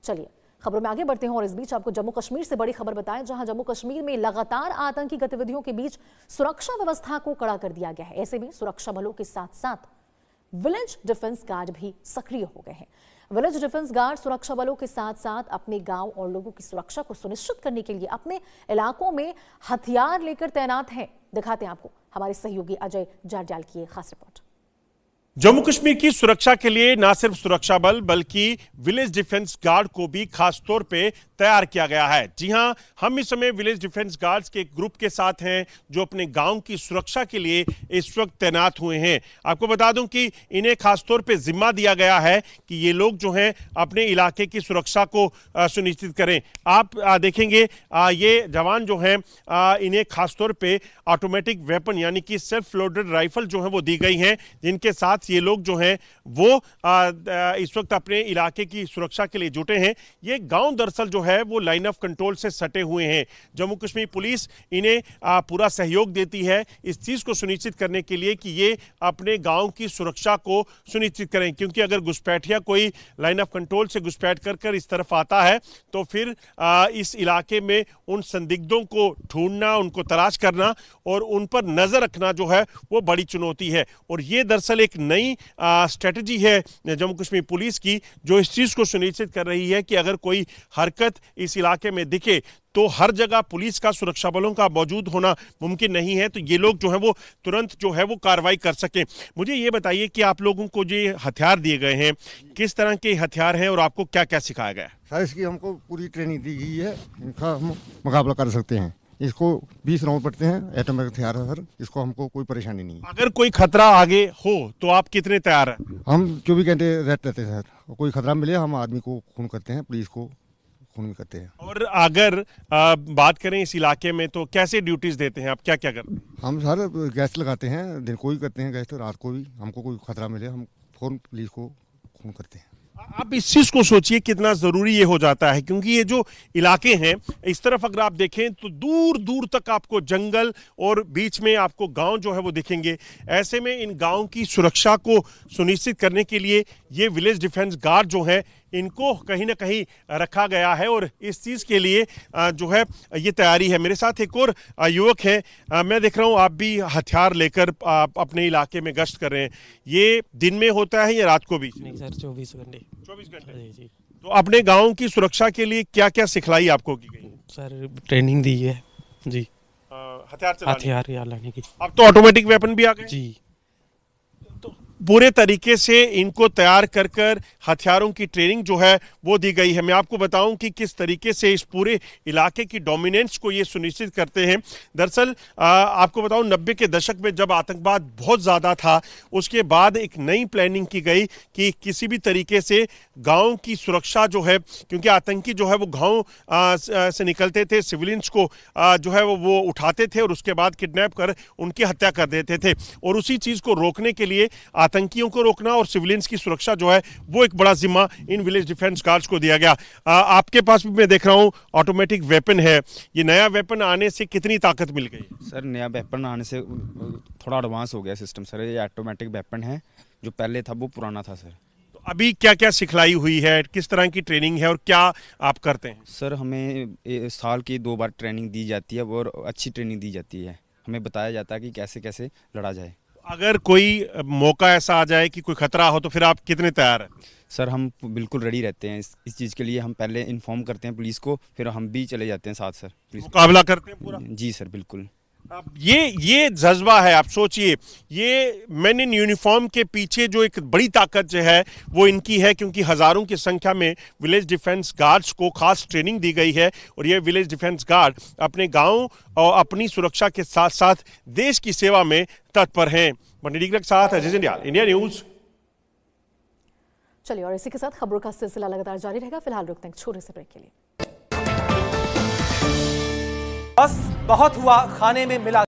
चलिए खबरों में आगे बढ़ते हैं और इस बीच आपको जम्मू कश्मीर से बड़ी खबर बताएं, जहां जम्मू कश्मीर में लगातार आतंकी गतिविधियों के बीच सुरक्षा व्यवस्था को कड़ा कर दिया गया है। ऐसे में सुरक्षा बलों के साथ साथ विलेज डिफेंस गार्ड भी सक्रिय हो गए हैं। विलेज डिफेंस गार्ड सुरक्षा बलों के साथ साथ अपने गांव और लोगों की सुरक्षा को सुनिश्चित करने के लिए अपने इलाकों में हथियार लेकर तैनात हैं। दिखाते हैं आपको हमारे सहयोगी अजय जारजाल की खास रिपोर्ट। जम्मू कश्मीर की सुरक्षा के लिए न सिर्फ सुरक्षा बल बल्कि विलेज डिफेंस गार्ड को भी खास तौर पे तैयार किया गया है। जी हां, हम इस समय विलेज डिफेंस गार्ड्स के एक ग्रुप के साथ हैं जो अपने गांव की सुरक्षा के लिए इस वक्त तैनात हुए हैं। आपको बता दूं कि इन्हें खास तौर पे जिम्मा दिया गया है कि ये लोग जो हैं अपने इलाके की सुरक्षा को सुनिश्चित करें। आप देखेंगे ये जवान जो हैं इन्हें खास तौर पे ऑटोमेटिक वेपन यानी कि सेल्फ लोडेड राइफल जो है वो दी गई हैं, जिनके साथ ये लोग जो हैं वो इस वक्त अपने इलाके की सुरक्षा के लिए जुटे हैं। ये गांव दरअसल जो है वो लाइन ऑफ कंट्रोल से सटे हुए हैं। जम्मू कश्मीर पुलिस इन्हें पूरा सहयोग देती है इस चीज को सुनिश्चित करने के लिए कि ये अपने गांव की सुरक्षा को सुनिश्चित करें, क्योंकि अगर घुसपैठिया कोई लाइन ऑफ कंट्रोल से घुसपैठ कर इस तरफ आता है तो फिर इस इलाके में उन संदिग्धों को ढूंढना, उनको तलाश करना और उन पर नजर रखना जो है वो बड़ी चुनौती है। और ये दरअसल एक नई स्ट्रेटजी है जम्मू कश्मीर पुलिस की, जो इस चीज को सुनिश्चित कर रही है कि अगर कोई हरकत इस इलाके में दिखे तो हर जगह पुलिस का, सुरक्षा बलों का मौजूद होना मुमकिन नहीं है, तो ये लोग जो है वो तुरंत जो है वो कार्रवाई कर सकें। मुझे ये बताइए कि आप लोगों को जो हथियार दिए गए हैं किस तरह के हथियार हैं और आपको क्या क्या सिखाया गया है? सर इसकी हमको पूरी ट्रेनिंग दी गई है, इनका हम मुकाबला कर सकते हैं। इसको 20 राउंड पड़ते हैं, एटॉमिक हथियार है सर, इसको हमको कोई परेशानी नहीं है। अगर कोई खतरा आगे हो तो आप कितने तैयार हैं? हम 24 घंटे रहते हैं सर, कोई खतरा मिले हम आदमी को खून करते हैं, पुलिस को खून भी करते हैं। और अगर बात करें इस इलाके में तो कैसे ड्यूटीज देते हैं आप, क्या क्या करते हैं? हम सर गैस लगाते हैं, दिन को भी करते हैं गैस, तो रात को भी। हमको कोई खतरा मिले हम फौरन पुलिस को खून करते हैं। आप इस चीज को सोचिए कितना जरूरी ये हो जाता है, क्योंकि ये जो इलाके हैं इस तरफ अगर आप देखें तो दूर दूर तक आपको जंगल और बीच में आपको गांव जो है वो दिखेंगे। ऐसे में इन गांव की सुरक्षा को सुनिश्चित करने के लिए ये विलेज डिफेंस गार्ड जो है इनको कहीं ना कहीं रखा गया है और इस चीज के लिए जो है ये तैयारी है। मेरे साथ एक और युवक है, मैं देख रहा हूँ आप भी हथियार लेकर अपने इलाके में गश्त कर रहे हैं। ये दिन में होता है या रात को भी? नहीं सर, 24 घंटे। 24 घंटे जी जी। तो अपने गांव की सुरक्षा के लिए क्या क्या सिखलाई आपको की गई? सर ट्रेनिंग दी है जी, हथियार लाने की। अब तो ऑटोमेटिक वेपन भी आ गए जी। पूरे तरीके से इनको तैयार कर कर हथियारों की ट्रेनिंग जो है वो दी गई है। मैं आपको बताऊं कि किस तरीके से इस पूरे इलाके की डोमिनेंस को ये सुनिश्चित करते हैं। दरअसल आपको बताऊं 90 के दशक में जब आतंकवाद बहुत ज़्यादा था, उसके बाद एक नई प्लानिंग की गई कि किसी भी तरीके से गाँव की सुरक्षा जो है, क्योंकि आतंकी जो है वो गाँव से निकलते थे, सिविलियंस को जो है वो उठाते थे और उसके बाद किडनैप कर उनकी हत्या कर देते थे। और उसी चीज़ को रोकने के लिए आतंकियों को रोकना और सिविलियंस की सुरक्षा जो है वो एक बड़ा जिम्मा इन विलेज डिफेंस गार्ड्स को दिया गया। आपके पास भी मैं देख रहा हूं ऑटोमेटिक वेपन है। ये नया वेपन आने से कितनी ताकत मिल गई? सर नया वेपन आने से थोड़ा एडवांस हो गया सिस्टम सर। ये ऑटोमेटिक वेपन है, जो पहले था वो पुराना था सर। तो अभी क्या क्या सिखलाई हुई है, किस तरह की ट्रेनिंग है और क्या आप करते हैं? सर हमें साल की 2 बार ट्रेनिंग दी जाती है और अच्छी ट्रेनिंग दी जाती है। हमें बताया जाता है कि कैसे कैसे लड़ा जाए। अगर कोई मौका ऐसा आ जाए कि कोई खतरा हो तो फिर आप कितने तैयार हैं? सर हम बिल्कुल रेडी रहते हैं इस चीज़ के लिए। हम पहले इन्फॉर्म करते हैं पुलिस को, फिर हम भी चले जाते हैं साथ सर। मुकाबला करते हैं पूरा? जी सर बिल्कुल। अब ये जज्बा है, आप सोचिए ये मैन इन यूनिफॉर्म के पीछे जो एक बड़ी ताकत जो है वो इनकी है, क्योंकि हजारों की संख्या में विलेज डिफेंस गार्ड्स को खास ट्रेनिंग दी गई है और ये विलेज डिफेंस गार्ड अपने गांव और अपनी सुरक्षा के साथ साथ देश की सेवा में तत्पर हैं। मंडी के साथ अजय जंडियाल, इंडिया न्यूज। चलिए और इसी के साथ खबरों का सिलसिला लगातार जारी रहेगा। फिलहाल रुकते हैं छोटे से ब्रेक के लिए। बस बहुत हुआ, खाने में मिला